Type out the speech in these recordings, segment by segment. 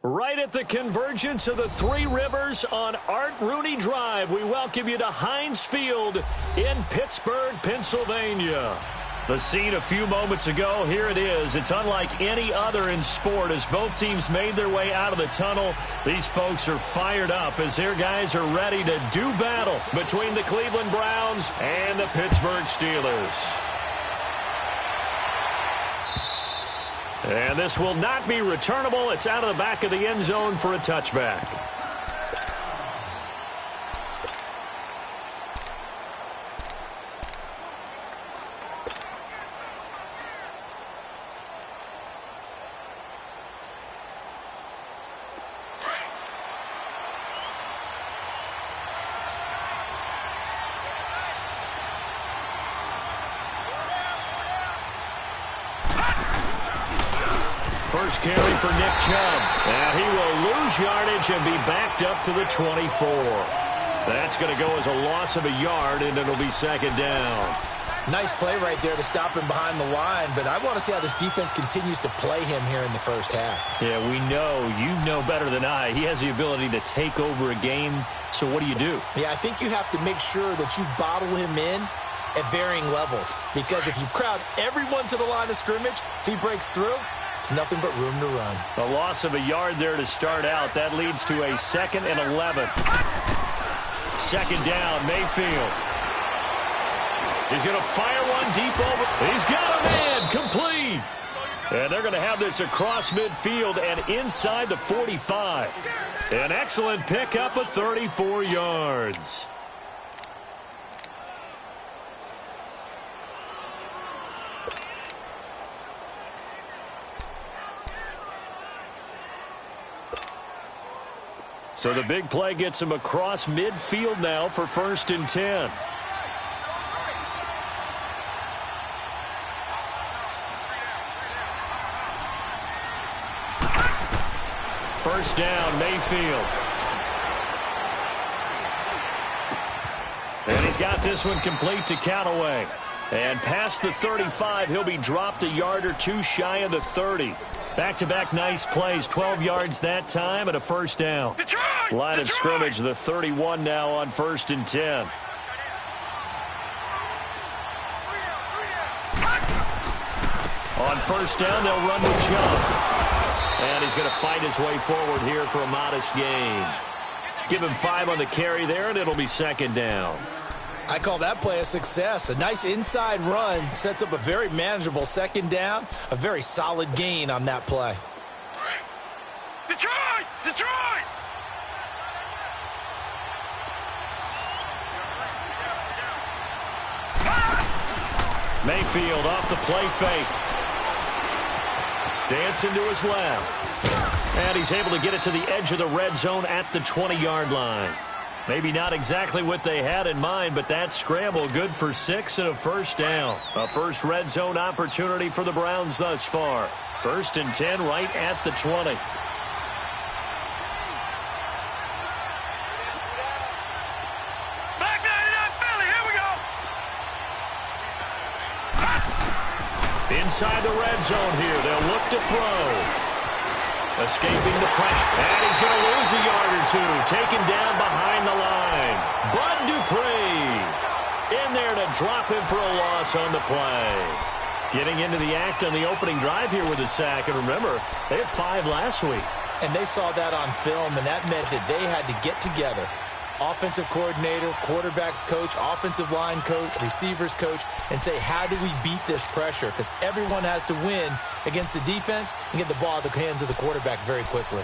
Right at the convergence of the Three Rivers on Art Rooney Drive, we welcome you to Heinz Field in Pittsburgh, Pennsylvania. The scene a few moments ago, here it is. It's unlike any other in sport as both teams made their way out of the tunnel. These folks are fired up as their guys are ready to do battle between the Cleveland Browns and the Pittsburgh Steelers. And this will not be returnable. It's out of the back of the end zone for a touchback. First carry for Nick Chubb. And he will lose yardage and be backed up to the 24. That's going to go as a loss of a yard, and it'll be second down. Nice play right there to stop him behind the line, but I want to see how this defense continues to play him here in the first half. Yeah, we know. You know better than I. He has the ability to take over a game, so what do you do? Yeah, I think you have to make sure that you bottle him in at varying levels, because if you crowd everyone to the line of scrimmage, if he breaks through, it's nothing but room to run. A loss of a yard there to start out. That leads to a 2nd and 11. Second down, Mayfield. He's going to fire one deep over. He's got a man, complete. And they're going to have this across midfield and inside the 45. An excellent pickup of 34 yards. So the big play gets him across midfield now for 1st and 10. First down, Mayfield. And he's got this one complete to Callaway. And past the 35, he'll be dropped a yard or two shy of the 30. Back-to-back nice plays, 12 yards that time and a first down. Detroit! Line of scrimmage, the 31 now on 1st and 10. On first down, they'll run with Chubb. And he's going to fight his way forward here for a modest gain. Give him 5 on the carry there, and it'll be second down. I call that play a success. A nice inside run sets up a very manageable second down. A very solid gain on that play. Detroit! Detroit! Mayfield off the play fake. Dancing to his left. And he's able to get it to the edge of the red zone at the 20-yard line. Maybe not exactly what they had in mind, but that scramble good for 6 and a first down. A first red zone opportunity for the Browns thus far. 1st and 10 right at the 20. Back 99 Philly, here we go! Inside the red zone here, they'll look to throw. Escaping the pressure. And he's going to lose a yard or two. Taken down behind the line. Bud Dupree in there to drop him for a loss on the play. Getting into the act on the opening drive here with a sack. And remember, they had 5 last week. And they saw that on film, and that meant that they had to get together. Offensive coordinator, quarterbacks coach, offensive line coach, receivers coach, and say, how do we beat this pressure? Because everyone has to win against the defense and get the ball out of the hands of the quarterback very quickly.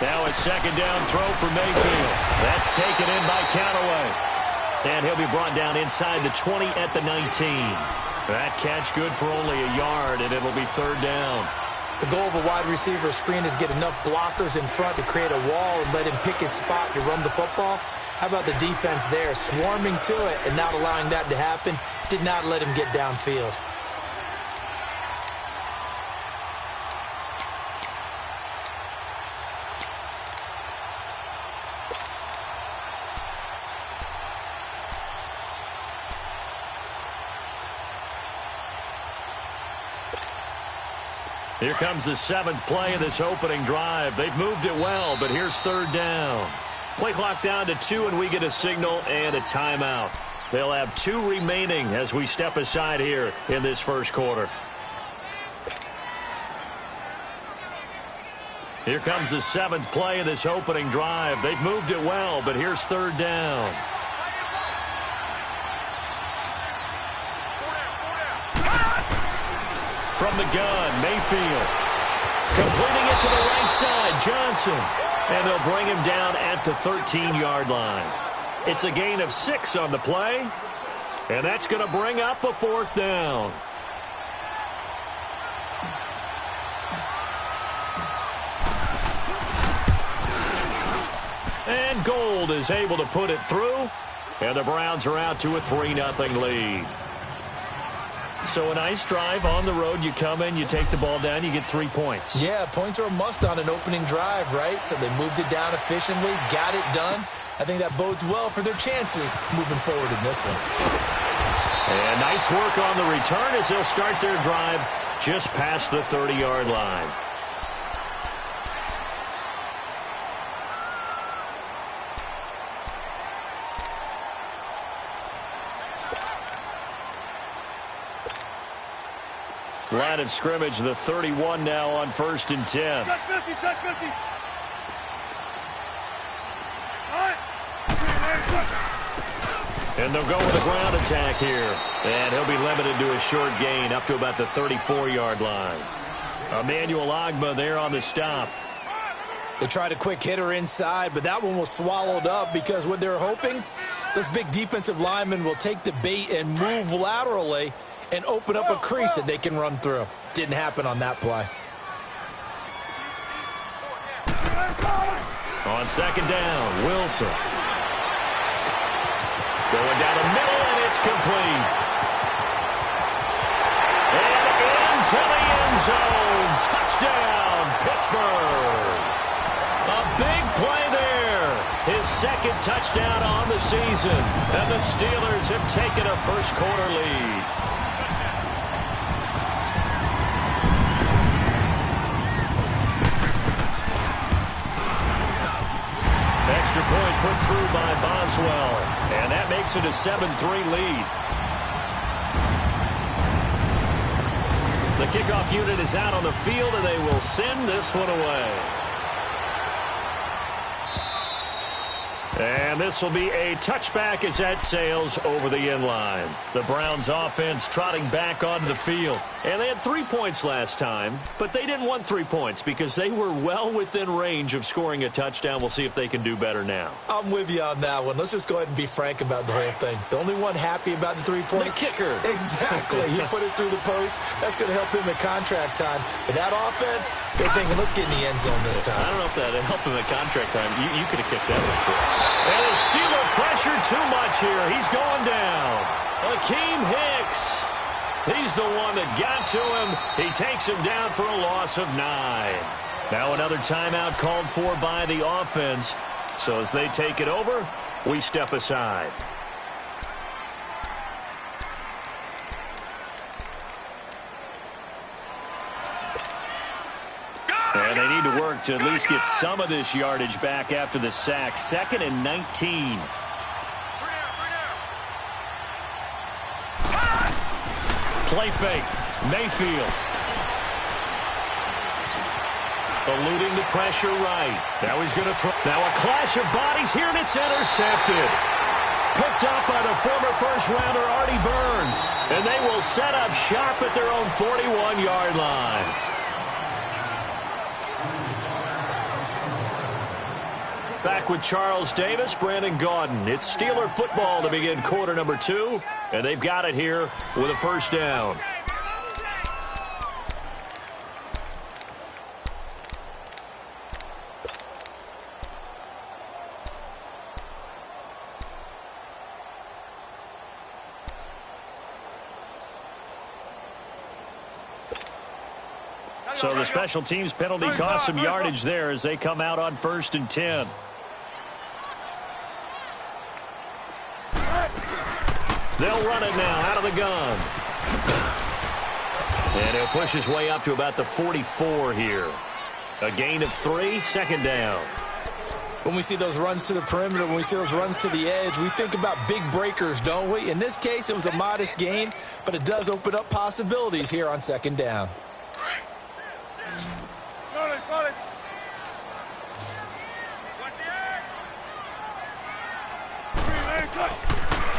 Now a second down throw for Mayfield. That's taken in by Callaway. And he'll be brought down inside the 20 at the 19. That catch good for only a yard, and it'll be 3rd down. The goal of a wide receiver screen is get enough blockers in front to create a wall and let him pick his spot to run the football. How about the defense there, swarming to it and not allowing that to happen? Did not let him get downfield. Here comes the 7th play of this opening drive. They've moved it well, but here's 3rd down. Play clock down to 2, and we get a signal and a timeout. They'll have 2 remaining as we step aside here in this first quarter. Here comes the 7th play of this opening drive. They've moved it well, but here's 3rd down. From the gun, Mayfield. Completing it to the right side, Johnson. And they'll bring him down at the 13-yard line. It's a gain of 6 on the play. And that's going to bring up a 4th down. And Gold is able to put it through. And the Browns are out to a 3-0 lead. So a nice drive on the road. You come in, you take the ball down, you get 3 points. Yeah, points are a must on an opening drive, right? So they moved it down efficiently, got it done. I think that bodes well for their chances moving forward in this one. And nice work on the return as they'll start their drive just past the 30-yard line. Line of scrimmage, the 31 now on 1st and 10. Set 50, set 50. And they'll go with a ground attack here. And he'll be limited to a short gain up to about the 34-yard line. Emmanuel Ogbah there on the stop. They tried a quick hitter inside, but that one was swallowed up because what they're hoping, this big defensive lineman will take the bait and move laterally and open up a crease that they can run through. Didn't happen on that play. On 2nd down, Wilson. Going down the middle, and it's complete. And into the end zone. Touchdown, Pittsburgh. A big play there. His 2nd touchdown on the season. And the Steelers have taken a first-quarter lead. Extra point put through by Boswell. And that makes it a 7-3 lead. The kickoff unit is out on the field, and they will send this one away. And this will be a touchback as that sails over the end line. The Browns offense trotting back onto the field. And they had 3 points last time, but they didn't want 3 points because they were well within range of scoring a touchdown. We'll see if they can do better now. I'm with you on that one. Let's just go ahead and be frank about the whole thing. The only one happy about the 3-point. The kicker. Exactly. He put it through the post. That's going to help him at contract time. But that offense, they're thinking, let's get in the end zone this time. I don't know if that helped him at contract time. You could have kicked that one for him. And the Steeler pressure too much here. He's going down. Akeem Hicks. He's the one that got to him. He takes him down for a loss of 9. Now another timeout called for by the offense. So as they take it over, we step aside. And they need to work to at least get some of this yardage back after the sack. 2nd and 19. Play fake. Mayfield. Eluding the pressure right. Now he's going to throw. Now a clash of bodies here, and it's intercepted. Picked up by the former first-rounder Artie Burns. And they will set up shop at their own 41-yard line. Back with Charles Davis, Brandon Gaudin. It's Steeler football to begin quarter number 2, and they've got it here with a first down. So the special teams penalty cost some yardage there as they come out on 1st and 10. They'll run it now out of the gun. And he'll push his way up to about the 44 here. A gain of 3, second down. When we see those runs to the perimeter, when we see those runs to the edge, we think about big breakers, don't we? In this case, it was a modest gain, but it does open up possibilities here on second down.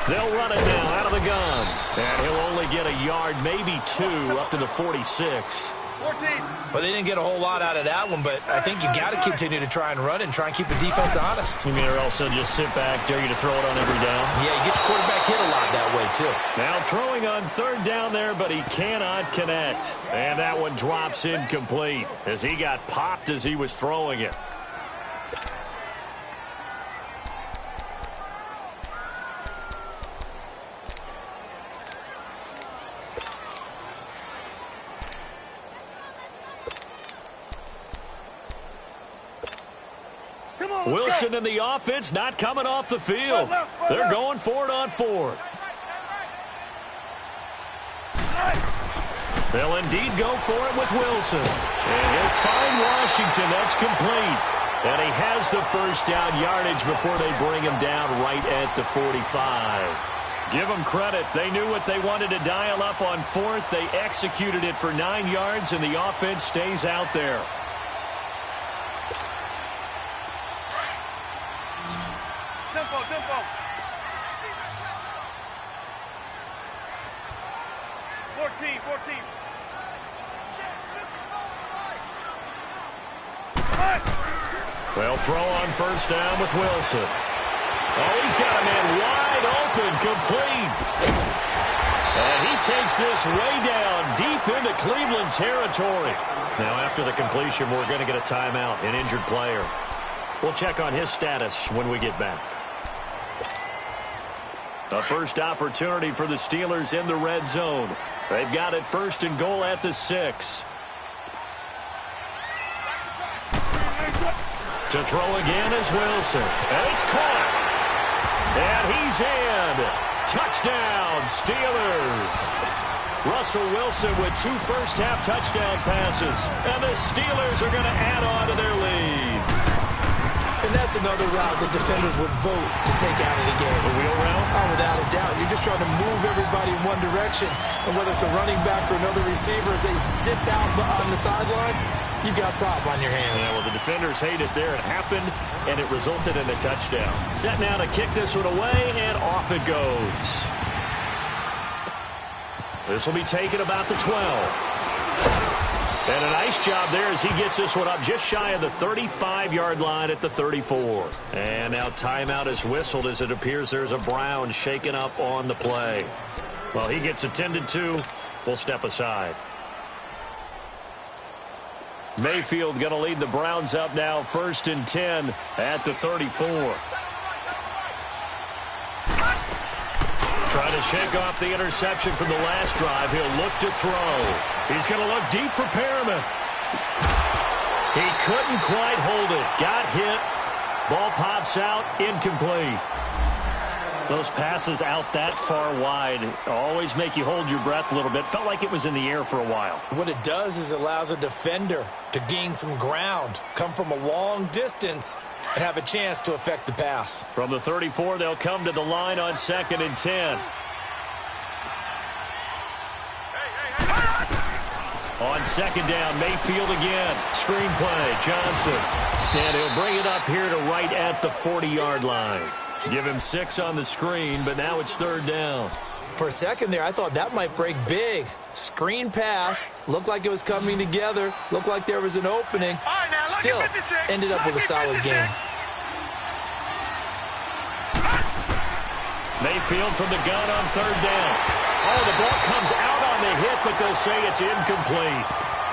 They'll run it now out of the gun. And he'll only get a yard, maybe 2, up to the 46. 14. Well, they didn't get a whole lot out of that one, but I think you got to continue to try and run and try and keep the defense honest. You mean, or else they'll just sit back, dare you to throw it on every down? Yeah, you get your quarterback hit a lot that way, too. Now throwing on third down there, but he cannot connect. And that one drops incomplete as he got popped as he was throwing it. Wilson in the offense, not coming off the field. They're going for it on fourth. They'll indeed go for it with Wilson. And he'll find Washington. That's complete. And he has the first down yardage before they bring him down right at the 45. Give them credit. They knew what they wanted to dial up on fourth. They executed it for 9 yards, and the offense stays out there. Tempo. 14. They'll throw on first down with Wilson. Oh, he's got a man wide open, complete. And he takes this way down, deep into Cleveland territory. Now, after the completion, we're going to get a timeout, an injured player. We'll check on his status when we get back. A first opportunity for the Steelers in the red zone. They've got it first and goal at the 6. To throw again is Wilson. And it's caught. And he's in. Touchdown, Steelers. Russell Wilson with 2 first-half touchdown passes. And the Steelers are going to add on to their lead. And that's another route the defenders would vote to take out of the game. The wheel route? Oh, without a doubt. You're just trying to move everybody in one direction. And whether it's a running back or another receiver, as they zip out on the sideline, you've got a problem on your hands. Yeah, well, the defenders hate it there. It happened, and it resulted in a touchdown. Set now to kick this one away, and off it goes. This will be taken about the 12. And a nice job there as he gets this one up just shy of the 35-yard line at the 34. And now timeout is whistled as it appears there's a Brown shaken up on the play. Well, he gets attended to. We'll step aside. Mayfield going to lead the Browns up now, 1st and 10 at the 34. Trying to shake off the interception from the last drive. He'll look to throw. He's going to look deep for Perriman. He couldn't quite hold it. Got hit. Ball pops out. Incomplete. Those passes out that far wide always make you hold your breath a little bit. Felt like it was in the air for a while. What it does is it allows a defender to gain some ground, come from a long distance, and have a chance to affect the pass. From the 34, they'll come to the line on 2nd and 10. On 2nd down, Mayfield again. Screen play, Johnson. And he'll bring it up here to right at the 40-yard line. Give him 6 on the screen, but now it's 3rd down. For a second there, I thought that might break big. Screen pass. Looked like it was coming together. Looked like there was an opening. Still, ended up with a solid game. Mayfield from the gun on 3rd down. Oh, the ball comes out on the hit, but they'll say it's incomplete.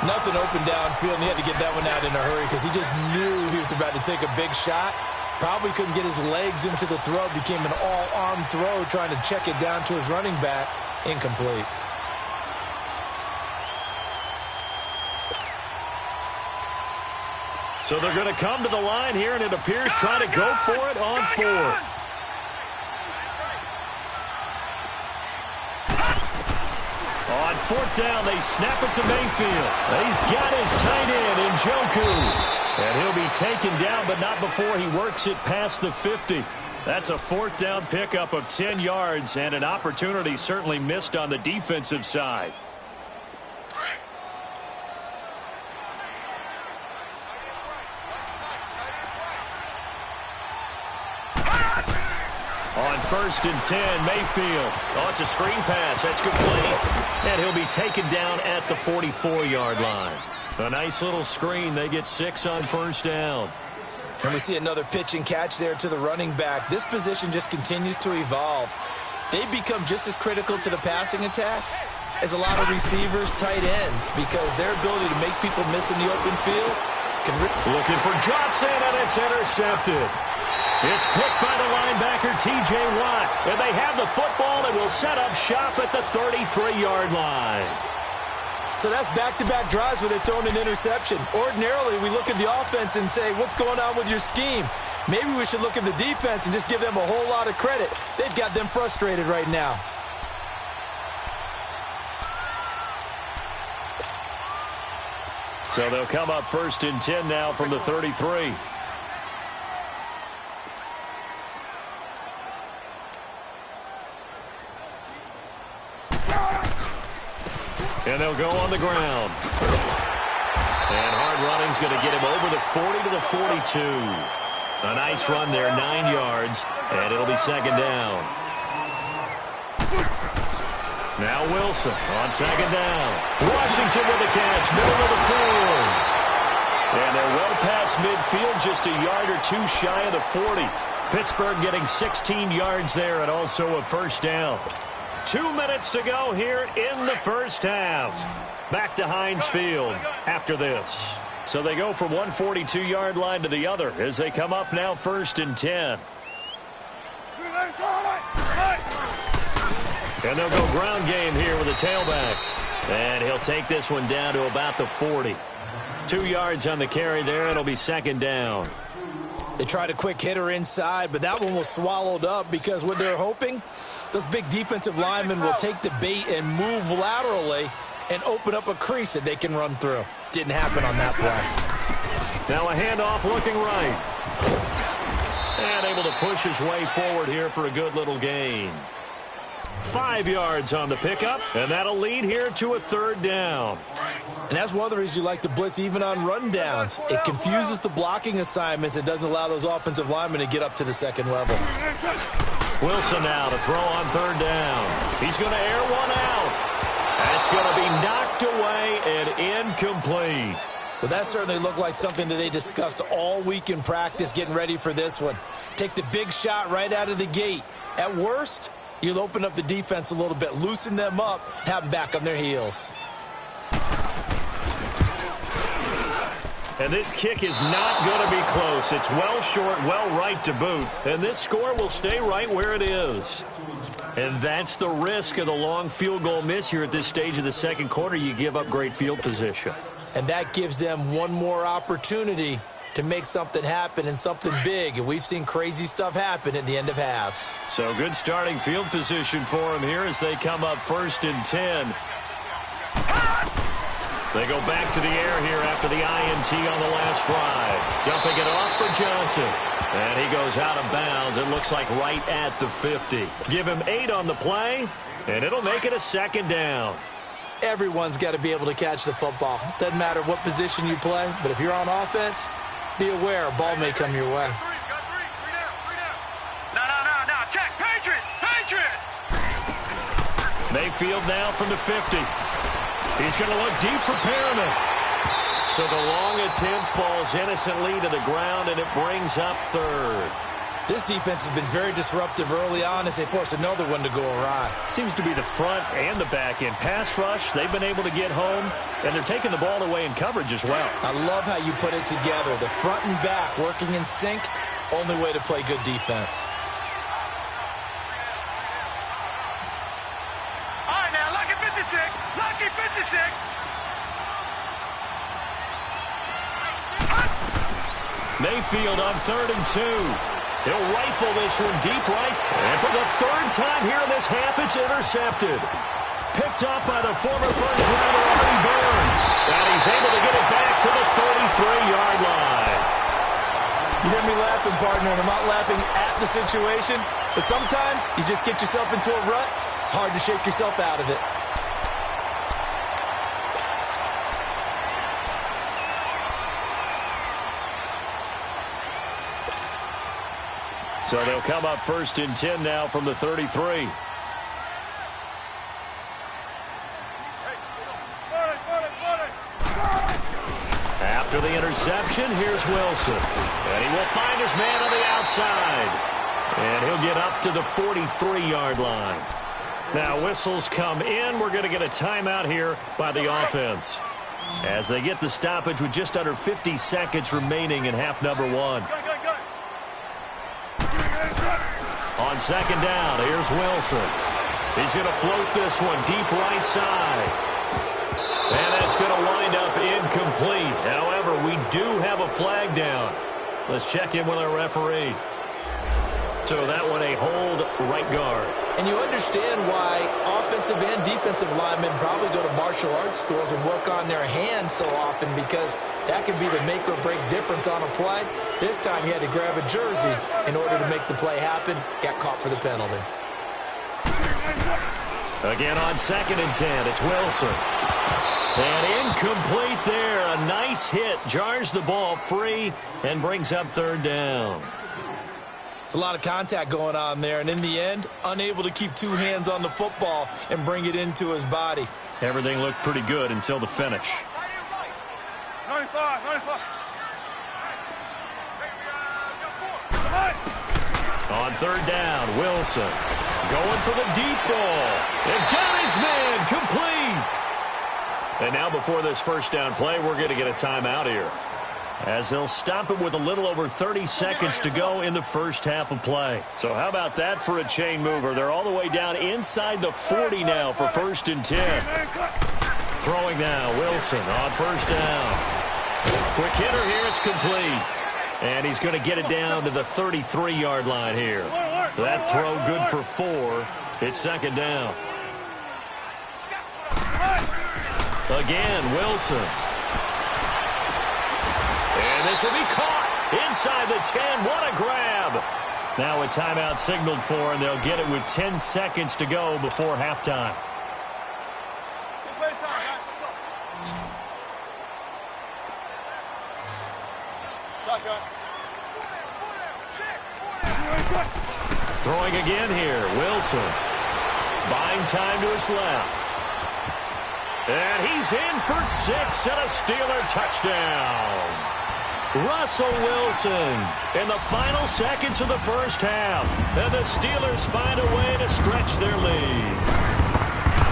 Nothing open downfield, and he had to get that one out in a hurry because he just knew he was about to take a big shot. Probably couldn't get his legs into the throw. Became an all-arm throw, trying to check it down to his running back. Incomplete. So they're going to come to the line here, and it appears trying to go for it on 4th. On fourth down, they snap it to Mayfield. He's got his tight end, Njoku. And he'll be taken down, but not before he works it past the 50. That's a fourth down pickup of 10 yards, and an opportunity certainly missed on the defensive side. On first and 10, Mayfield. Oh, it's a screen pass. That's complete. And he'll be taken down at the 44-yard line. A nice little screen. They get 6 on first down. And we see another pitch and catch there to the running back. This position just continues to evolve. They become just as critical to the passing attack as a lot of receivers, tight ends, because their ability to make people miss in the open field can... Looking for Johnson, and it's intercepted. It's picked by the linebacker, T.J. Watt. And they have the football and will set up shop at the 33-yard line. So that's back-to-back drives where they've thrown an interception. Ordinarily, we look at the offense and say, what's going on with your scheme? Maybe we should look at the defense and just give them a whole lot of credit. They've got them frustrated right now. So they'll come up first and 10 now from the 33. And they'll go on the ground. And hard running's going to get him over the 40 to the 42. A nice run there, 9 yards, and it'll be second down. Now Wilson on second down. Washington with the catch, middle of the field. And they're well past midfield, just a yard or two shy of the 40. Pittsburgh getting 16 yards there and also a first down. 2 minutes to go here in the first half. Back to Heinz Field after this. So they go from one 42-yard line to the other as they come up now first and 10. And they'll go ground game here with a tailback. And he'll take this one down to about the 40. 2 yards on the carry there. It'll be second down. They tried a quick hitter inside, but that one was swallowed up because what they're hoping, those big defensive linemen will take the bait and move laterally and open up a crease that they can run through. Didn't happen on that play. Now a handoff looking right. And able to push his way forward here for a good little gain. 5 yards on the pickup, and that'll lead here to a third down. And that's one of the reasons you like to blitz even on rundowns. It confuses the blocking assignments. It doesn't allow those offensive linemen to get up to the second level. Wilson now to throw on third down. He's going to air one out. And it's going to be knocked away and incomplete. Well, that certainly looked like something that they discussed all week in practice getting ready for this one. Take the big shot right out of the gate. At worst, you'll open up the defense a little bit, loosen them up, have them back on their heels. And this kick is not going to be close. It's well short, well right to boot. And this score will stay right where it is. And that's the risk of the long field goal miss here at this stage of the second quarter. You give up great field position. And that gives them one more opportunity to make something happen and something big. And we've seen crazy stuff happen at the end of halves. So good starting field position for them here as they come up first and 10. They go back to the air here after the INT on the last drive. Dumping it off for Johnson. And he goes out of bounds. It looks like right at the 50. Give him 8 on the play, and it'll make it a second down. Everyone's got to be able to catch the football. Doesn't matter what position you play, but if you're on offense, be aware a ball may come your way. No. Check. Patriot. Mayfield now from the 50. He's going to look deep for Perriman. So the long attempt falls innocently to the ground, and it brings up third. This defense has been very disruptive early on as they force another one to go awry. Seems to be the front and the back end. Pass rush, they've been able to get home, and they're taking the ball away in coverage as well. I love how you put it together. The front and back working in sync, only way to play good defense. All right, now, lucky 56. Lucky 56. Mayfield on 3rd and 2. He'll rifle this one deep right. And for the third time here in this half, it's intercepted. picked up by the former first-rounder Artie Burns. And he's able to get it back to the 33-yard line. You hear me laughing, partner, and I'm not laughing at the situation, but sometimes you just get yourself into a rut. It's hard to shake yourself out of it. So they'll come up 1st and 10 now from the 33. After the interception, here's Wilson. And he will find his man on the outside. And he'll get up to the 43-yard line. Now whistles come in. We're going to get a timeout here by the offense, as they get the stoppage with just under 50 seconds remaining in half number 1. On 2nd down, here's Wilson. He's going to float this one deep right side. And that's going to wind up incomplete. However, we do have a flag down. Let's check in with our referee. So that one a hold right guard. And you understand why offensive and defensive linemen probably go to martial arts schools and work on their hands so often, because that can be the make or break difference on a play. This time he had to grab a jersey in order to make the play happen. Got caught for the penalty. Again on 2nd and 10, it's Wilson. And incomplete there. A nice hit. Jars the ball free and brings up 3rd down. It's a lot of contact going on there, and in the end, unable to keep 2 hands on the football and bring it into his body. Everything looked pretty good until the finish. 95, 95. On 3rd down, Wilson going for the deep ball. And got his man complete. And now before this 1st down play, we're going to get a timeout here, as they'll stop it with a little over 30 seconds to go in the first half of play. So how about that for a chain mover? They're all the way down inside the 40 now for 1st and 10. Throwing now, Wilson on 1st down. Quick hitter here, it's complete. And he's going to get it down to the 33-yard line here. That throw good for 4. It's 2nd down. Again, Wilson. And this will be caught inside the 10. What a grab. Now a timeout signaled for, and they'll get it with 10 seconds to go before halftime. Throwing again here, Wilson. Buying time to his left. And he's in for 6 and a Steeler touchdown. Russell Wilson in the final seconds of the first half. And the Steelers find a way to stretch their lead.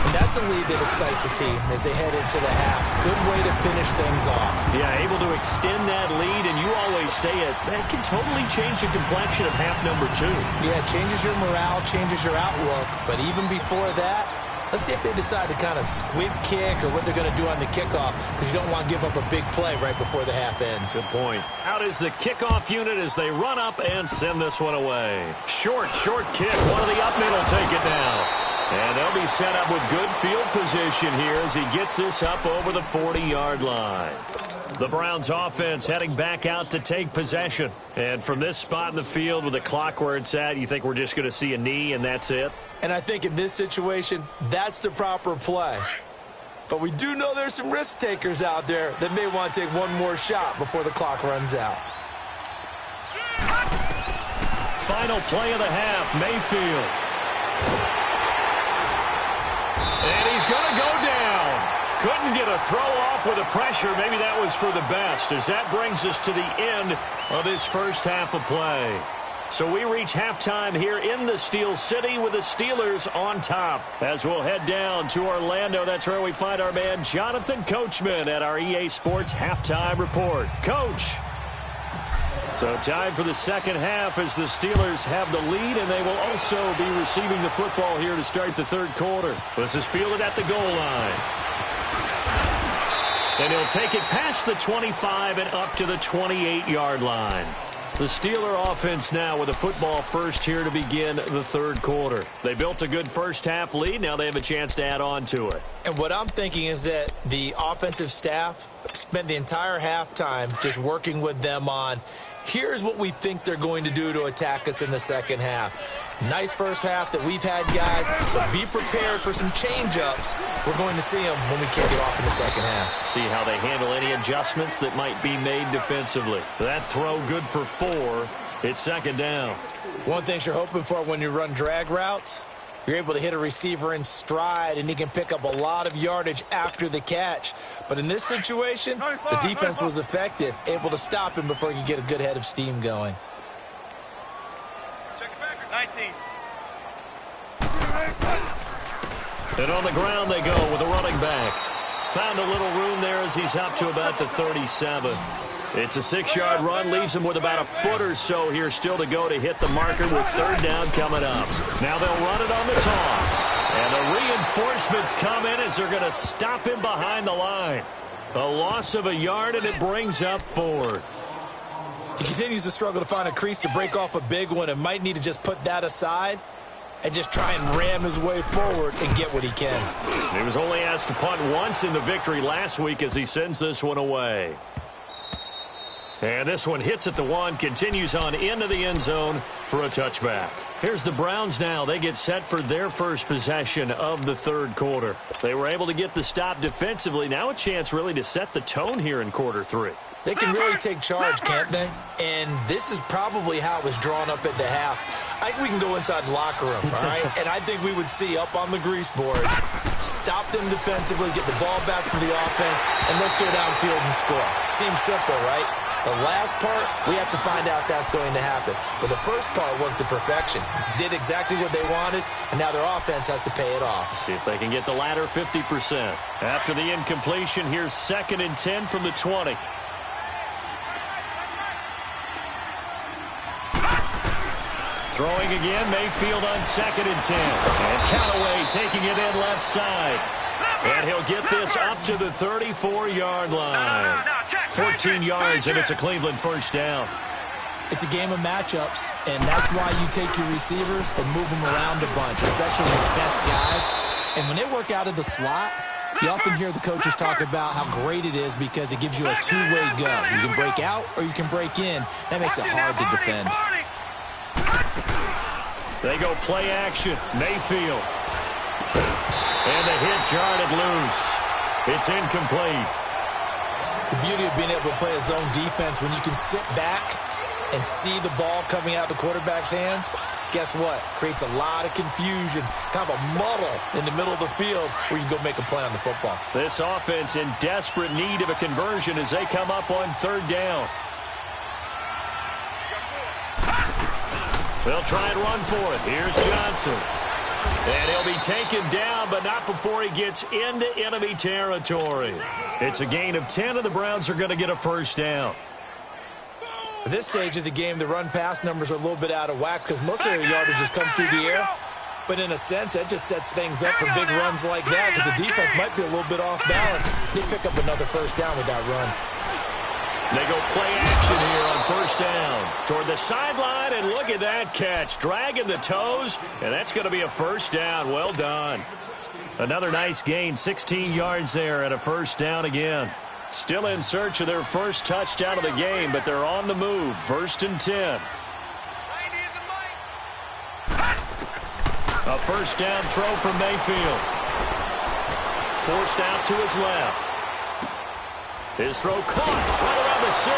And that's a lead that excites a team as they head into the half. Good way to finish things off. Yeah, able to extend that lead, and you always say it, that can totally change the complexion of half number 2. Yeah, it changes your morale, changes your outlook. But even before that, let's see if they decide to kind of squib kick or what they're going to do on the kickoff, because you don't want to give up a big play right before the half ends. Good point. Out is the kickoff unit as they run up and send this one away. Short kick. One of the up middle take it down. And they'll be set up with good field position here as he gets this up over the 40-yard line. The Browns offense heading back out to take possession. And from this spot in the field with the clock where it's at, you think we're just going to see a knee and that's it? And I think in this situation, that's the proper play. But we do know there's some risk takers out there that may want to take one more shot before the clock runs out. Final play of the half, Mayfield. And he's going to go down. Couldn't get a throw off with the pressure. Maybe that was for the best, as that brings us to the end of this first half of play. So we reach halftime here in the Steel City with the Steelers on top. As we'll head down to Orlando, that's where we find our man Jonathan Coachman at our EA Sports Halftime Report. Coach. So time for the second half as the Steelers have the lead, and they will also be receiving the football here to start the third quarter. This is fielded at the goal line. And he'll take it past the 25 and up to the 28-yard line. The Steeler offense now with a football first here to begin the third quarter. They built a good first-half lead. Now they have a chance to add on to it. And what I'm thinking is that the offensive staff spent the entire halftime just working with them on, here's what we think they're going to do to attack us in the second half. Nice first half that we've had, guys, but be prepared for some change-ups. We're going to see them when we kick it off in the second half. See how they handle any adjustments that might be made defensively. That throw good for 4. It's second down. One thing you're hoping for when you run drag routes, you're able to hit a receiver in stride, and he can pick up a lot of yardage after the catch. But in this situation, the defense was effective, able to stop him before he could get a good head of steam going. 19. And on the ground they go with a running back. Found a little room there as he's up to about the 37. It's a 6-yard run, leaves him with about a foot or so here still to go to hit the marker with third down coming up. Now they'll run it on the toss. And the reinforcements come in as they're going to stop him behind the line. A loss of a yard, and it brings up fourth. He continues to struggle to find a crease to break off a big one and might need to just put that aside and just try and ram his way forward and get what he can. He was only asked to punt once in the victory last week as he sends this one away. And this one hits at the 1, continues on into the end zone for a touchback. Here's the Browns now. They get set for their first possession of the third quarter. They were able to get the stop defensively. Now a chance really to set the tone here in quarter 3. They can really take charge, can't they? And this is probably how it was drawn up at the half. I think we can go inside the locker room, all right? And I think we would see up on the grease boards, stop them defensively, get the ball back for the offense, and let's go downfield and score. Seems simple, right? The last part, we have to find out that's going to happen. But the first part worked to perfection. Did exactly what they wanted, and now their offense has to pay it off. See if they can get the latter 50%. After the incompletion, here's 2nd and 10 from the 20. Throwing again, Mayfield on 2nd and 10. And Callaway taking it in left side. And he'll get this up to the 34-yard line. 14 yards, and it's a Cleveland first down. It's a game of matchups, and that's why you take your receivers and move them around a bunch, especially the best guys. And when they work out of the slot, you often hear the coaches talk about how great it is because it gives you a two-way go. You can break out or you can break in. That makes it hard to defend. They go play action. Mayfield. And the hit jarred it loose. It's incomplete. The beauty of being able to play a zone defense when you can sit back and see the ball coming out of the quarterback's hands, guess what? Creates a lot of confusion, kind of a muddle in the middle of the field where you can go make a play on the football. This offense in desperate need of a conversion as they come up on third down. They'll try and run for it. Here's Johnson. And he'll be taken down, but not before he gets into enemy territory. It's a gain of 10, and the Browns are going to get a first down. At this stage of the game, the run-pass numbers are a little bit out of whack because most of their yardage has come through the air. But in a sense, that just sets things up for big runs like that because the defense might be a little bit off balance. They pick up another first down with that run. They go play action here on first down. Toward the sideline, and look at that catch. Dragging the toes, and that's going to be a first down. Well done. Another nice gain, 16 yards there, and a first down again. Still in search of their first touchdown of the game, but they're on the move. 1st and 10. A first down throw from Mayfield. Forced out to his left. His throw caught right around the 6.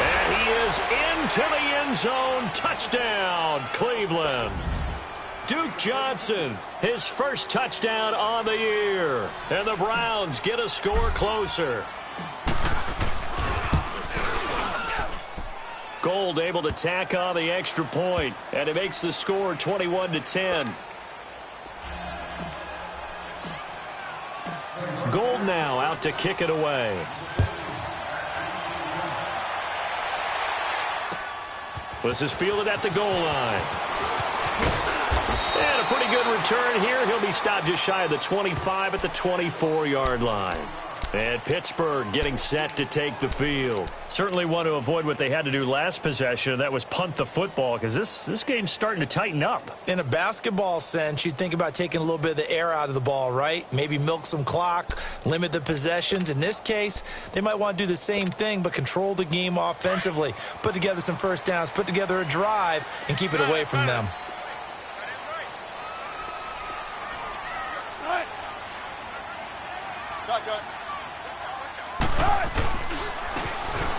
And he is into the end zone. Touchdown, Cleveland. Duke Johnson, his first touchdown on the year. And the Browns get a score closer. Gold able to tack on the extra point, and it makes the score 21-10. Gold now out to kick it away. This is fielded at the goal line. And a pretty good return here. He'll be stopped just shy of the 25 at the 24-yard line. And Pittsburgh getting set to take the field. Certainly want to avoid what they had to do last possession, and that was punt the football, because this game's starting to tighten up. In a basketball sense, you think about taking a little bit of the air out of the ball, right? Maybe milk some clock, limit the possessions. In this case, they might want to do the same thing, but control the game offensively. Put together some first downs, put together a drive, and keep it away from them.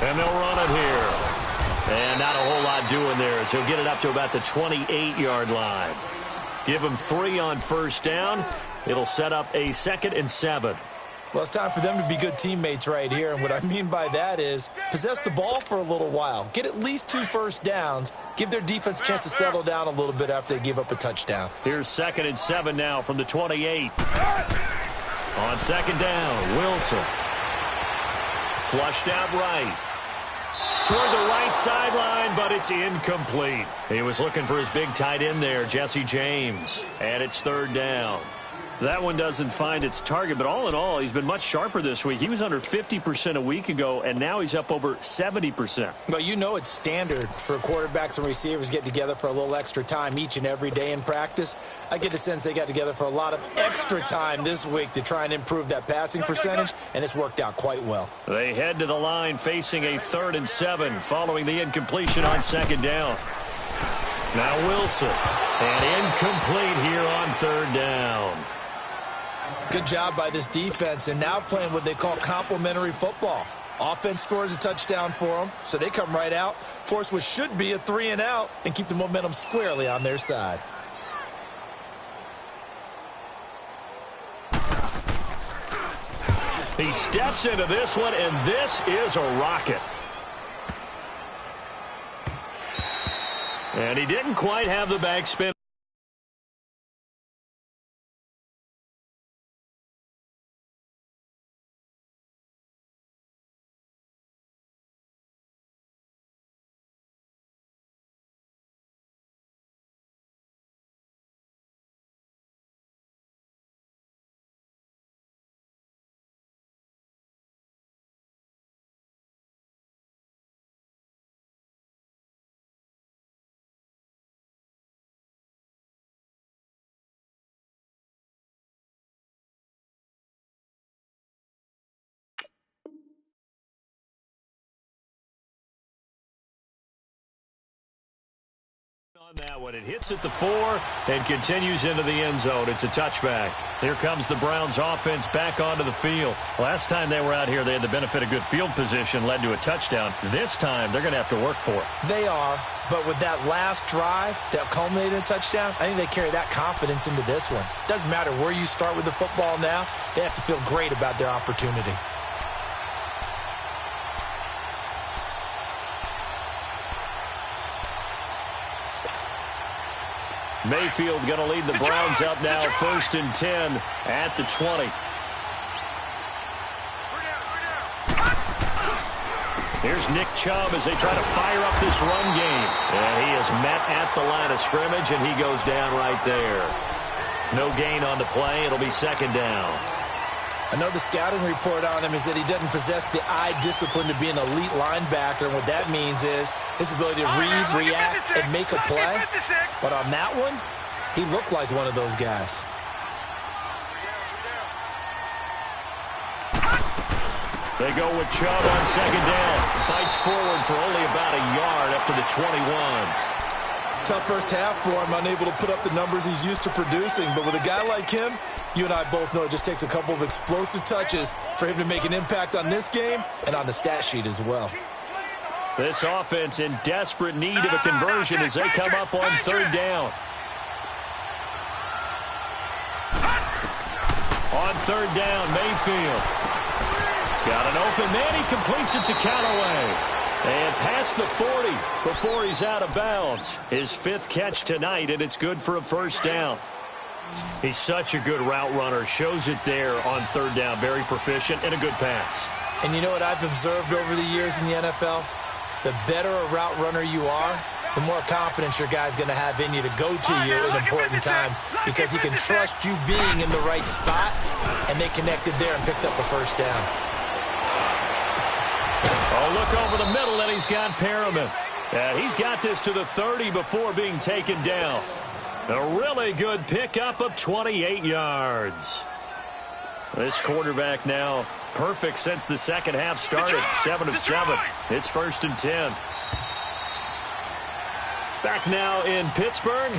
And they'll run it here. And not a whole lot doing there, as he'll get it up to about the 28-yard line. Give him 3 on first down. It'll set up a 2nd and 7. Well, it's time for them to be good teammates right here. And what I mean by that is possess the ball for a little while. Get at least 2 first downs. Give their defense a chance to settle down a little bit after they give up a touchdown. Here's 2nd and 7 now from the 28. On 2nd down, Wilson. Flushed out right. Toward the right sideline, but it's incomplete. He was looking for his big tight end there, Jesse James. And it's 3rd down. That one doesn't find its target, but all in all, he's been much sharper this week. He was under 50% a week ago, and now he's up over 70%. Well, you know it's standard for quarterbacks and receivers getting together for a little extra time each and every day in practice. I get the sense they got together for a lot of extra time this week to try and improve that passing percentage, and it's worked out quite well. They head to the line facing a 3rd and 7 following the incompletion on 2nd down. Now Wilson, and incomplete here on 3rd down. Good job by this defense, and now playing what they call complementary football. Offense scores a touchdown for them, so they come right out, force what should be a 3 and out, and keep the momentum squarely on their side. He steps into this one, and this is a rocket. And he didn't quite have the backspin. On that one, it hits at the 4 and continues into the end zone. It's a touchback. Here comes the Browns offense back onto the field. Last time they were out here, they had the benefit of good field position, led to a touchdown. This time, they're going to have to work for it. They are, but with that last drive that culminated in a touchdown, I think they carry that confidence into this one. Doesn't matter where you start with the football now, they have to feel great about their opportunity. Mayfield going to lead the Browns up now, 1st and 10 at the 20. Here's Nick Chubb as they try to fire up this run game. And he is met at the line of scrimmage, and he goes down right there. No gain on the play. It'll be 2nd down. I know the scouting report on him is that he doesn't possess the eye discipline to be an elite linebacker. And what that means is his ability to read, react, and make a play. But on that one, he looked like one of those guys. They go with Chubb on 2nd down. Fights forward for only about a yard up to the 21. Tough first half for him, unable to put up the numbers he's used to producing. But with a guy like him, you and I both know it just takes a couple of explosive touches for him to make an impact on this game and on the stat sheet as well. This offense in desperate need of a conversion as they come up on 3rd down. On 3rd down, Mayfield. He's got an open man. He completes it to Callaway. And past the 40 before he's out of bounds. His 5th catch tonight, and it's good for a 1st down. He's such a good route runner. Shows it there on 3rd down. Very proficient and a good pass. And you know what I've observed over the years in the NFL? The better a route runner you are, the more confidence your guy's going to have in you to go to you in important times because he can trust you being in the right spot and they connected there and picked up a first down. Oh, look over the middle, and he's got Perriman. And he's got this to the 30 before being taken down. A really good pickup of 28 yards. This quarterback now perfect since the second half started. 7 of 7. It's 1st and 10. Back now in Pittsburgh.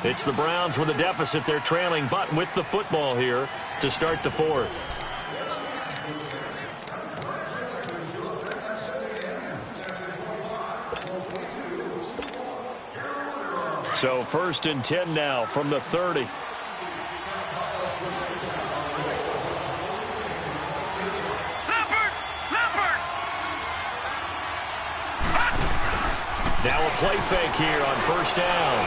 It's the Browns with a deficit. They're trailing, but with the football here to start the 4th. So 1st and 10 now from the 30. Now a play fake here on 1st down.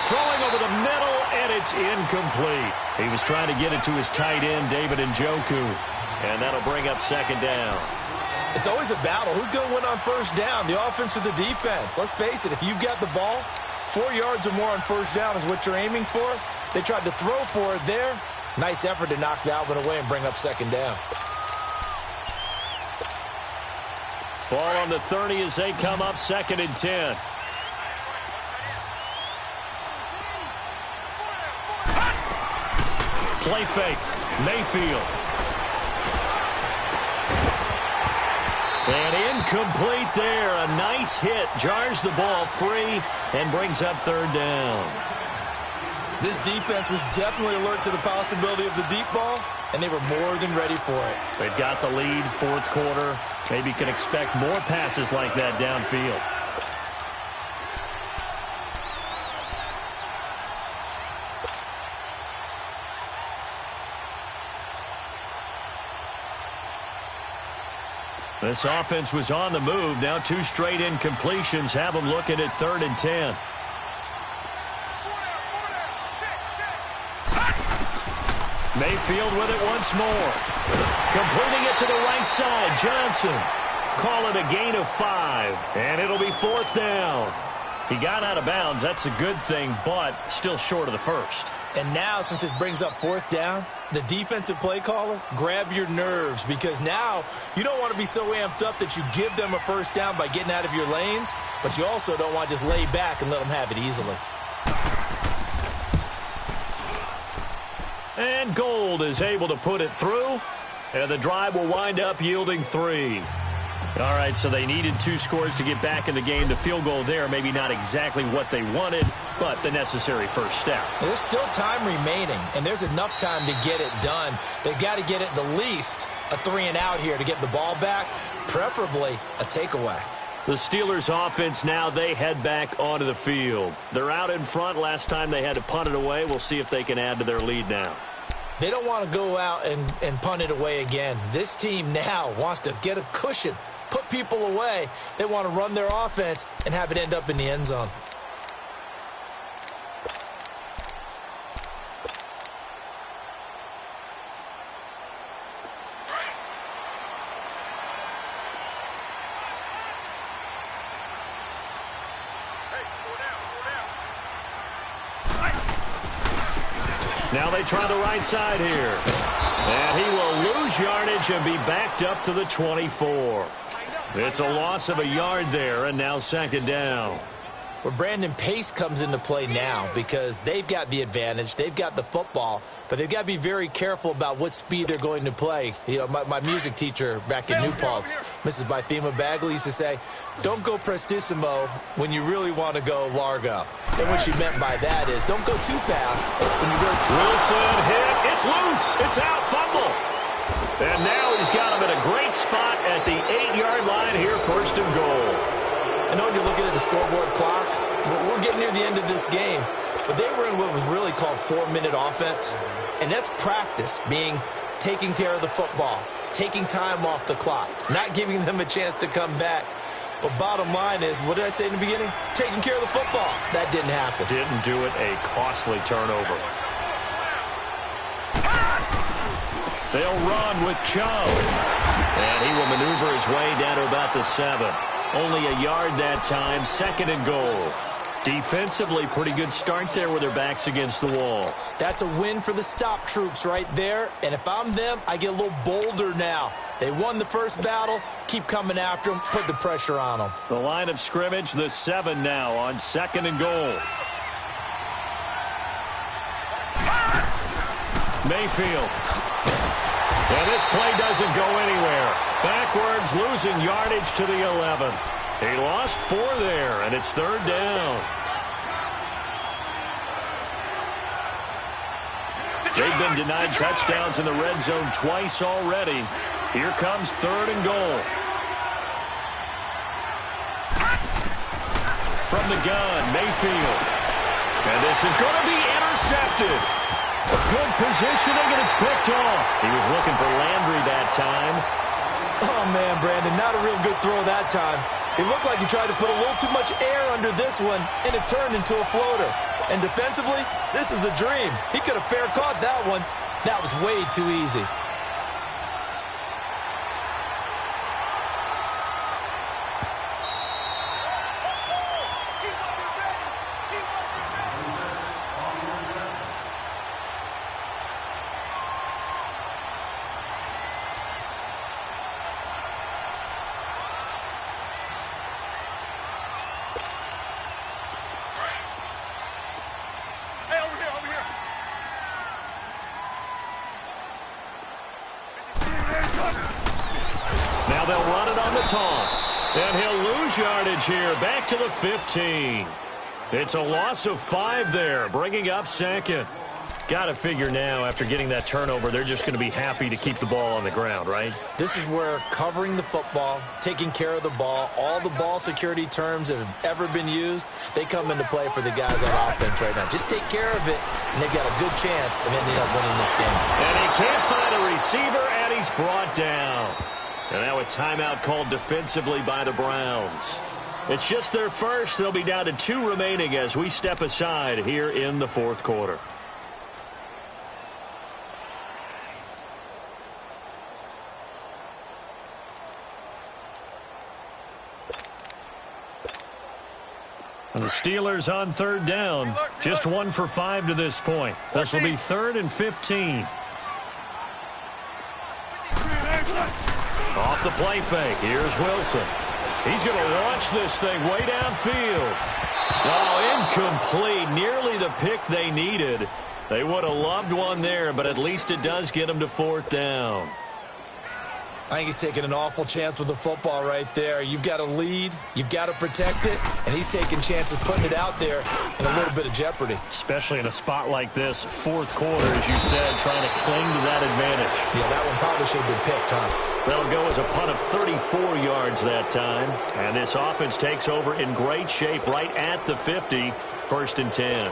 Throwing over the middle, and it's incomplete. He was trying to get it to his tight end, David Njoku, and that'll bring up 2nd down. It's always a battle. Who's going to win on 1st down, the offense or the defense? Let's face it, if you've got the ball, 4 yards or more on 1st down is what you're aiming for. They tried to throw for it there. Nice effort to knock that one away and bring up 2nd down. Ball on the 30 as they come up 2nd and 10. Play fake. Mayfield. And incomplete there. A nice hit. Jars the ball free and brings up 3rd down. This defense was definitely alert to the possibility of the deep ball, and they were more than ready for it. They've got the lead, 4th quarter. Maybe can expect more passes like that downfield. This offense was on the move. Now 2 straight incompletions have them looking at 3rd and 10. Mayfield with it once more. Completing it to the right side. Johnson. Call it a gain of 5. And it'll be 4th down. He got out of bounds. That's a good thing, but still short of the 1st. And now, since this brings up 4th down, the defensive play caller, grab your nerves, because now you don't want to be so amped up that you give them a 1st down by getting out of your lanes, but you also don't want to just lay back and let them have it easily. And Gold is able to put it through, and the drive will wind up yielding 3. All right, so they needed 2 scores to get back in the game. The field goal there, maybe not exactly what they wanted, but the necessary first step. There's still time remaining, and there's enough time to get it done. They've got to get at the least a 3-and-out here to get the ball back, preferably a takeaway. The Steelers offense now, they head back onto the field. They're out in front. Last time they had to punt it away. We'll see if they can add to their lead now. They don't want to go out and punt it away again. This team now wants to get a cushion, put people away. They want to run their offense and have it end up in the end zone. Now they try the right side here. And he will lose yardage and be backed up to the 24. It's a loss of a yard there, and now 2nd down. Well, Brandon, pace comes into play now because they've got the advantage. They've got the football, but they've got to be very careful about what speed they're going to play. You know, my music teacher back in New Paltz, Mrs. Bythema Bagley, used to say, don't go prestissimo when you really want to go largo. And what she meant by that is don't go too fast when you really... Wilson hit. It's loose. It's out. Fumble. And now he's got him at a great spot at the 8-yard line here, 1st and goal. I know you're looking at the scoreboard clock. We're getting near the end of this game. But they were in what was really called 4-minute offense. And that's practice, being taking care of the football, taking time off the clock, not giving them a chance to come back. But bottom line is, what did I say in the beginning? Taking care of the football. That didn't happen. Didn't do it. A costly turnover. They'll run with Chubb. And he will maneuver his way down to about the 7. Only a yard that time, 2nd and goal. Defensively, pretty good start there with their backs against the wall. That's a win for the stop troops right there. And if I'm them, I get a little bolder now. They won the first battle. Keep coming after them. Put the pressure on them. The line of scrimmage, the 7 now on 2nd and goal. Mayfield. And this play doesn't go anywhere. Backwards, losing yardage to the 11. He lost 4 there, and it's 3rd down. They've been denied touchdowns in the red zone twice already. Here comes 3rd and goal. From the gun, Mayfield. And this is going to be intercepted. Good positioning, and it's picked off. He was looking for Landry that time. Oh, man, Brandon, not a real good throw that time. It looked like he tried to put a little too much air under this one, and it turned into a floater. And defensively, this is a dream. He could have fair caught that one. That was way too easy. Now they'll run it on the toss. And he'll lose yardage here, back to the 15. It's a loss of 5 there, bringing up 2nd. Got to figure now, after getting that turnover, they're just going to be happy to keep the ball on the ground, right? This is where covering the football, taking care of the ball, all the ball security terms that have ever been used, they come into play for the guys on offense right now. Just take care of it, and they've got a good chance of ending up winning this game. And he can't find a receiver, and he's brought down. And now a timeout called defensively by the Browns. It's just their first. They'll be down to 2 remaining as we step aside here in the 4th quarter. And the Steelers on 3rd down. Just 1 for 5 to this point. This will be 3rd and 15. Off the play fake. Here's Wilson. He's going to launch this thing way downfield. Oh, incomplete. Nearly the pick they needed. They would have loved one there, but at least it does get them to 4th down. I think he's taking an awful chance with the football right there. You've got to lead, you've got to protect it, and he's taking chances putting it out there in a little bit of jeopardy. Especially in a spot like this, 4th quarter, as you said, trying to cling to that advantage. Yeah, that one probably should have been picked, huh? That'll go as a punt of 34 yards that time. And this offense takes over in great shape right at the 50, 1st and 10.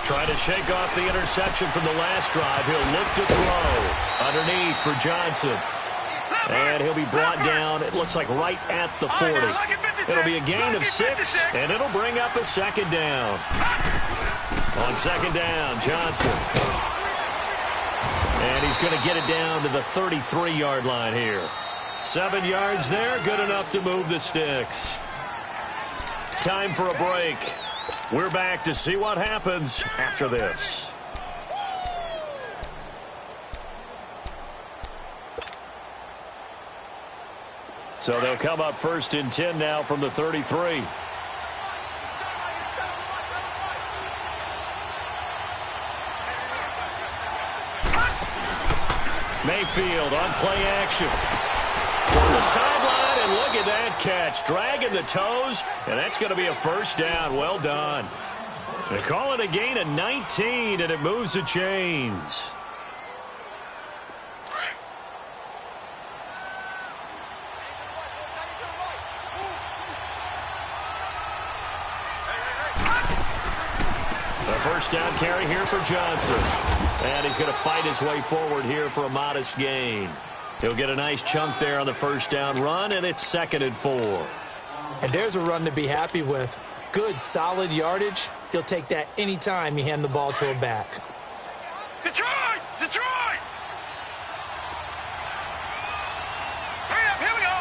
Trying to shake off the interception from the last drive. He'll look to throw. Underneath for Johnson. And he'll be brought down, it looks like right at the 40. It'll be a gain of 6, and it'll bring up a 2nd down. On 2nd down, Johnson. And he's going to get it down to the 33-yard line here. 7 yards there, good enough to move the sticks. Time for a break. We're back to see what happens after this. So they'll come up 1st and 10 now from the 33. Mayfield on play action. On the sideline, and look at that catch. Dragging the toes, and that's going to be a 1st down. Well done. They call it a gain of 19, and it moves the chains. A first down carry here for Johnson. And he's going to fight his way forward here for a modest gain. He'll get a nice chunk there on the first down run, and it's 2nd and 4. And there's a run to be happy with. Good, solid yardage. He'll take that anytime you hand the ball to a back. Detroit! Detroit! Hurry up, here we go.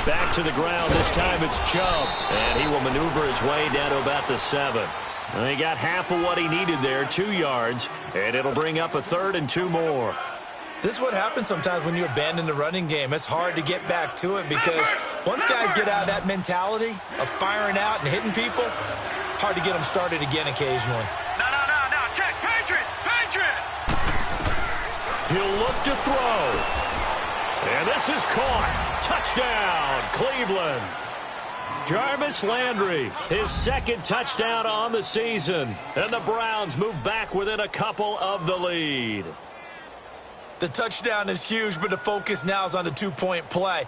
Back to the ground. This time it's Chubb. And he will maneuver his way down to about the 7. And he got half of what he needed there, 2 yards. And it'll bring up a 3rd and 2 more. This is what happens sometimes when you abandon the running game. It's hard to get back to it because once guys get out of that mentality of firing out and hitting people, hard to get them started again occasionally. No. Check. Patriot! He'll look to throw. And this is caught. Touchdown, Cleveland. Jarvis Landry, his 2nd touchdown on the season. And the Browns move back within a couple of the lead. The touchdown is huge, but the focus now is on the 2-point play.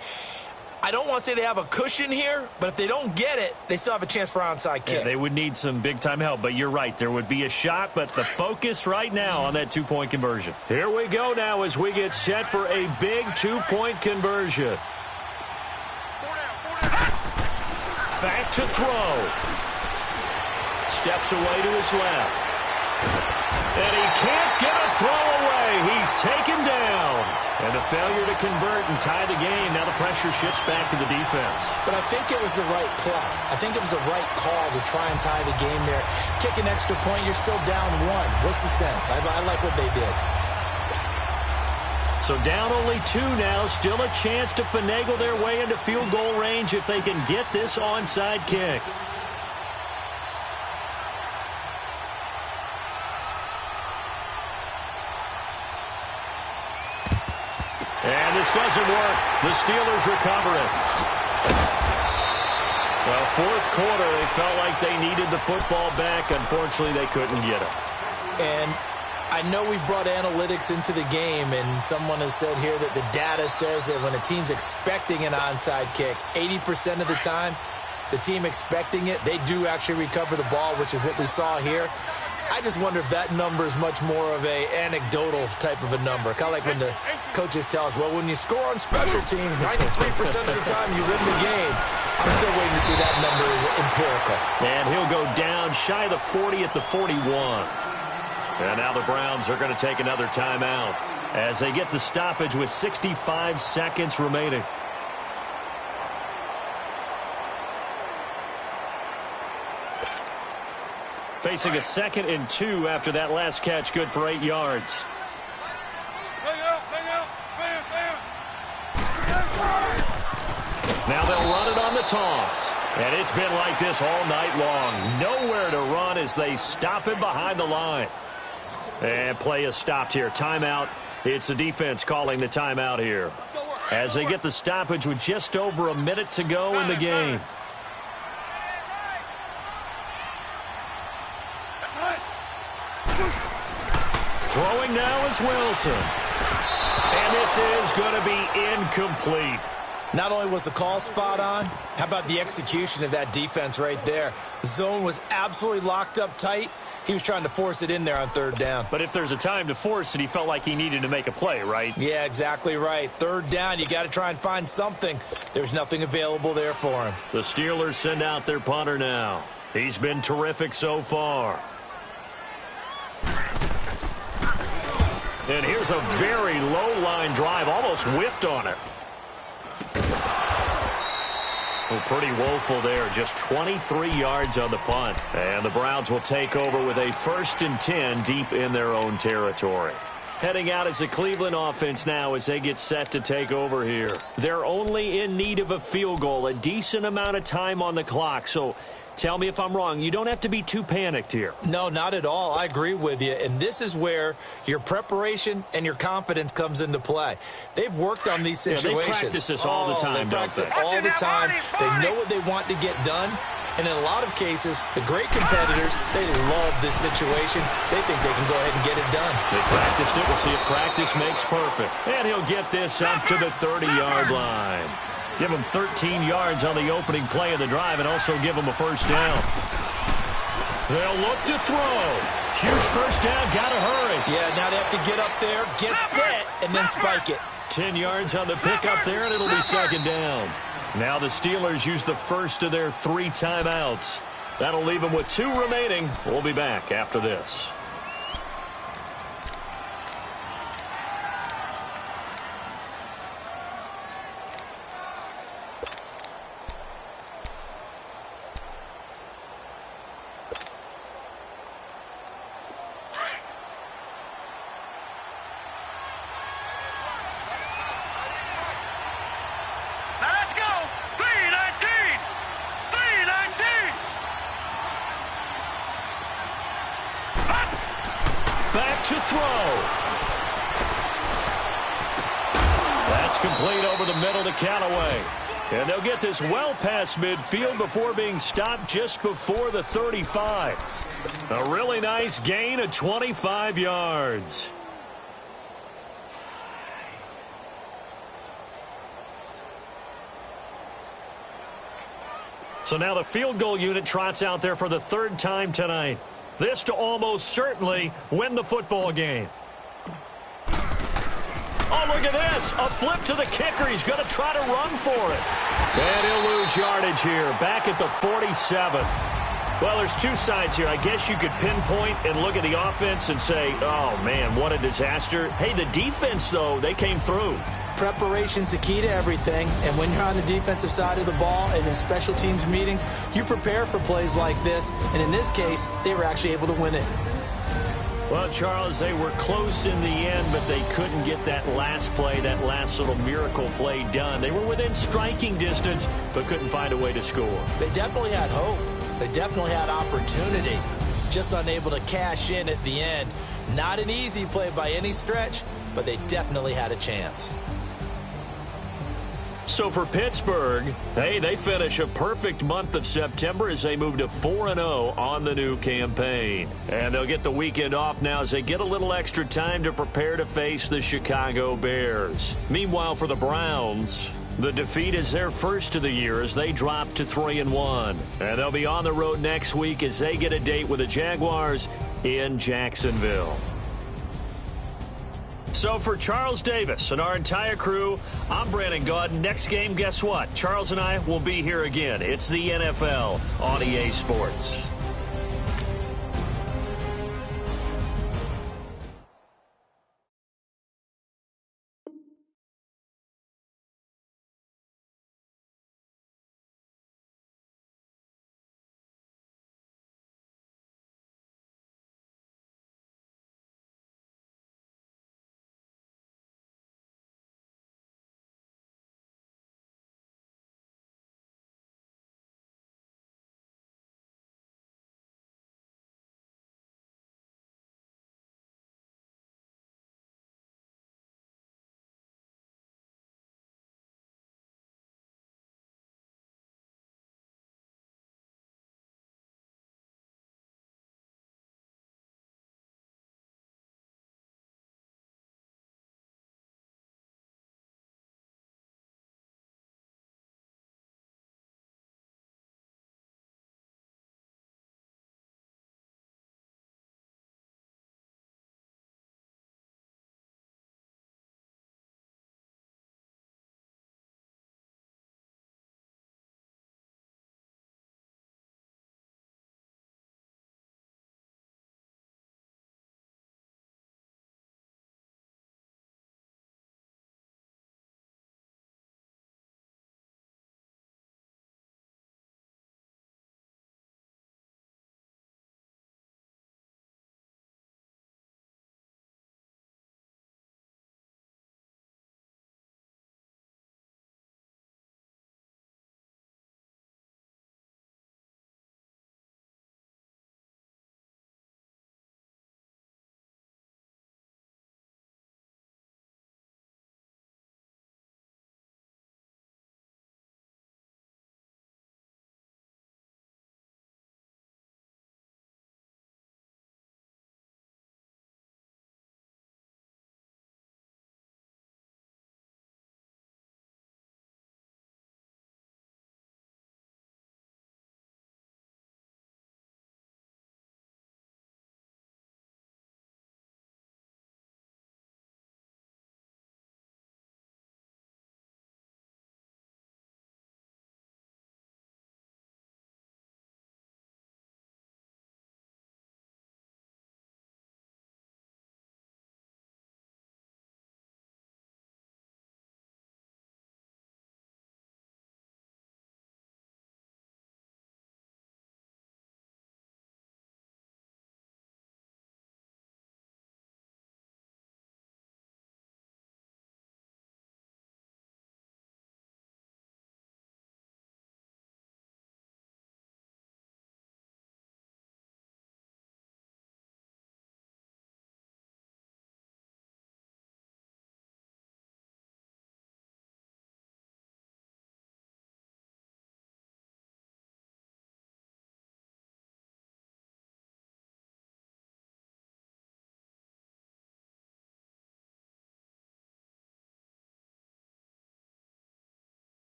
I don't want to say they have a cushion here, but if they don't get it, they still have a chance for onside kick. Yeah, they would need some big-time help, but you're right. There would be a shot, but the focus right now on that 2-point conversion. Here we go now as we get set for a big 2-point conversion. Back to throw. Steps away to his left. And he can't get a throw away. He's taken down. And a failure to convert and tie the game. Now the pressure shifts back to the defense. But I think it was the right play. I think it was the right call to try and tie the game there. Kick an extra point, you're still down 1. What's the sense? I like what they did. So down only 2 now. Still a chance to finagle their way into field goal range if they can get this onside kick. And this doesn't work. The Steelers recover it. Well, 4th quarter, they felt like they needed the football back. Unfortunately, they couldn't get it. And I know we brought analytics into the game, and someone has said here that the data says that when a team's expecting an onside kick, 80% of the time, the team expecting it, they do actually recover the ball, which is what we saw here. I just wonder if that number is much more of a anecdotal type of a number. Kind of like when the coaches tell us, well, when you score on special teams, 93% of the time you win the game. I'm still waiting to see that number is empirical. And he'll go down shy of the 40 at the 41. And now the Browns are going to take another timeout as they get the stoppage with 65 seconds remaining. Facing a 2nd and 2 after that last catch, good for 8 yards. Now they'll run it on the toss. And it's been like this all night long. Nowhere to run as they stop him behind the line. And play is stopped here. Timeout. It's the defense calling the timeout here as they get the stoppage with just over a minute to go in the game. Throwing now is Wilson. And this is going to be incomplete. Not only was the call spot on, how about the execution of that defense right there? The zone was absolutely locked up tight. He was trying to force it in there on 3rd down. But if there's a time to force it, he felt like he needed to make a play, right? Yeah, exactly right. 3rd down, you got to try and find something. There's nothing available there for him. The Steelers send out their punter now. He's been terrific so far. And here's a very low-line drive, almost whiffed on it. Well, pretty woeful there, just 23 yards on the punt. And the Browns will take over with a 1st and 10 deep in their own territory. Heading out is the Cleveland offense now as they get set to take over here. They're only in need of a field goal, a decent amount of time on the clock. So tell me if I'm wrong. You don't have to be too panicked here. No, not at all. I agree with you. And this is where your preparation and your confidence comes into play. They've worked on these situations. Yeah, they practice this all the time, They practice it all the time. They know what they want to get done. And in a lot of cases, the great competitors, they love this situation. They think they can go ahead and get it done. They practiced it. We'll see if practice makes perfect. And he'll get this up to the 30-yard line. Give him 13 yards on the opening play of the drive and also give him a 1st down. They'll look to throw. Huge first down. Got to hurry. Yeah, now they have to get up there, get set, and then spike it. 10 yards on the pickup there, and it'll be second down. Now the Steelers use the first of their 3 timeouts. That'll leave them with 2 remaining. We'll be back after this. Now let's go. 319. 319. Back to throw. That's complete over the middle to Callaway. And they'll get this well past midfield before being stopped just before the 35. A really nice gain of 25 yards. So now the field goal unit trots out there for the 3rd time tonight. This to almost certainly win the football game. Oh, look at this. A flip to the kicker. He's going to try to run for it. And he'll lose yardage here. Back at the 47. Well, there's 2 sides here. I guess you could pinpoint and look at the offense and say, oh, man, what a disaster. Hey, the defense, though, they came through. Preparation's the key to everything, and when you're on the defensive side of the ball and in special teams meetings, you prepare for plays like this, and in this case, they were actually able to win it. Well, Charles, they were close in the end, but they couldn't get that last play, that last little miracle play done. They were within striking distance, but couldn't find a way to score. They definitely had hope. They definitely had opportunity, just unable to cash in at the end. Not an easy play by any stretch, but they definitely had a chance. So for Pittsburgh, hey, they finish a perfect month of September as they move to 4-0 on the new campaign. And they'll get the weekend off now as they get a little extra time to prepare to face the Chicago Bears. Meanwhile, for the Browns, the defeat is their first of the year as they drop to 3-1. And they'll be on the road next week as they get a date with the Jaguars in Jacksonville. So for Charles Davis and our entire crew, I'm Brandon Gaudin. Next game, guess what? Charles and I will be here again. It's the NFL on EA Sports.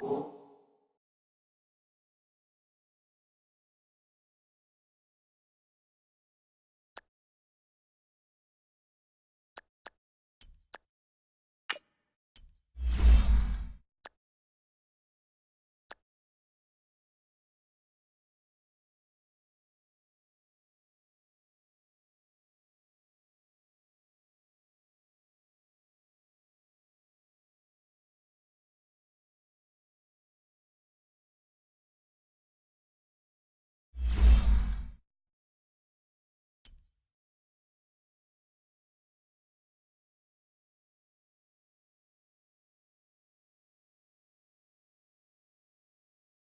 you.